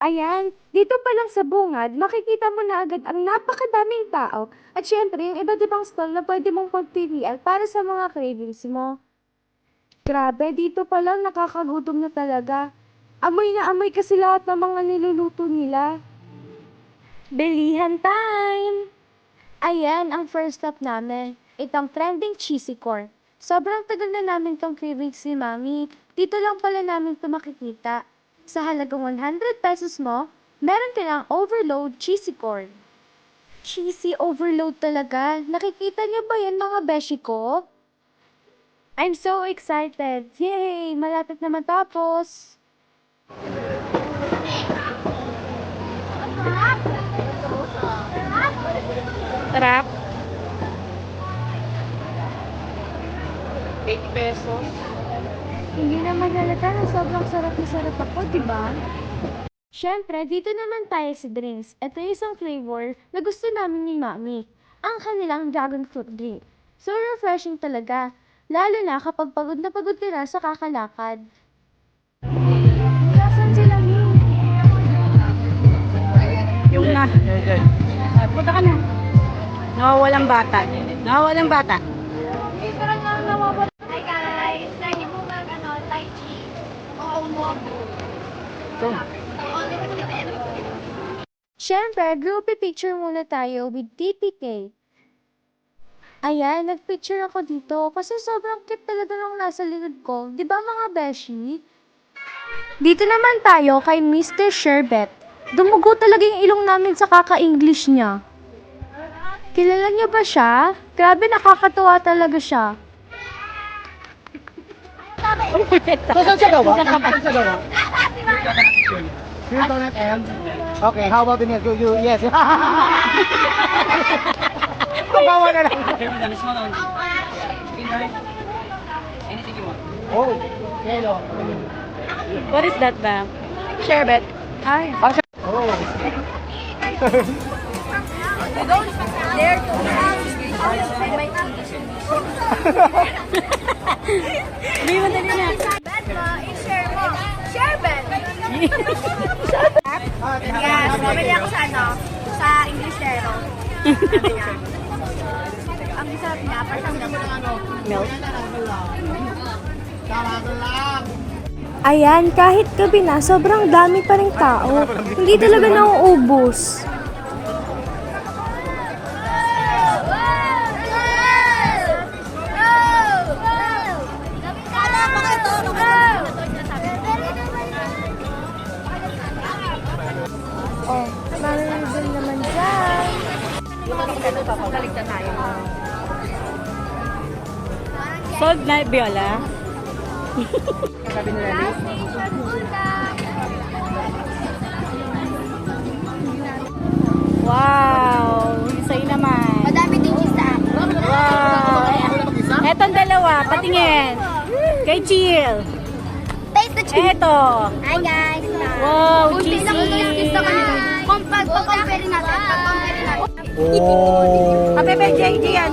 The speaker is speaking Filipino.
Ayan, dito pa lang sa bungad, makikita mo na agad ang napakadaming tao at syempre yung iba't ibang stall na pwede mong pagpilian para sa mga cravings mo. Grabe, dito pa lang nakakagutom na talaga. Amoy na amoy kasi lahat ng mga niluluto nila. Bilihan time! Ayan ang first stop namin. Itong trending cheesy corn. Sobrang tagal na namin tong cravings ni Mami. Dito lang pala namin ito makikita. Sa halagang 100 pesos mo, meron ka ng overload cheesy corn. Cheesy overload talaga. Nakikita niyo ba yan mga beshi ko? I'm so excited. Yay! Malapit na matapos. Sarap. 80 pesos. Hindi naman halata na sobrang sarap na sarap ako, di ba? Siyempre, dito naman tayo sa drinks. Ito yung isang flavor na gusto namin ni Mami. Ang kanilang dragon fruit drink. So refreshing talaga. Lalo na kapag pagod na sa kakalakad. Nasaan sila, Mi? Yung na. Punta ka na. Nawawalang bata. Nawawalang bata. Parang nawawala. Hi guys! Lagi mo Tai Chi. Oo mo. Siyempre, group picture muna tayo with TPK. Ayan, nagpicture ako dito kasi sobrang cute talaga nung nasa likod ko. Di ba mga beshi? Dito naman tayo kay Mr. Sherbet. Dumugo talaga yung ilong namin sa kaka-English niya. Kilala niyo ba siya? Grabe, nakakatuwa talaga siya. Saan siya gawa? Saan siya gawa? You don't have M? Okay, how about the next? You, yes. Kawawa na lang. Oh, hello. What is that ba? Sherbet. Ay. Oh. Dare to by my Hindi mo dali na. Bet mo, i-share mo. Share bet! Yes, bumili ako sa sa English Lero. Sabi niya. Ang sarap niya, parang milk. Ayan, kahit gabi na, sobrang dami pa rin tao. Hindi talaga nauubos. Oh, nandun naman dyan. Salt na Biola. Sabi nila, Last station, Bulldog. Wow! Sa'yo naman. Madami din cheese sa akin. Wow! Etong dalawa, patingin. Kay Chill. Taste the cheese. Eto. Hi guys. Wow, Kung cheesy. bilang ko cheese sa kanila. Pag-compare natin. Pag-compare natin. oh. Kapepe JJ yan.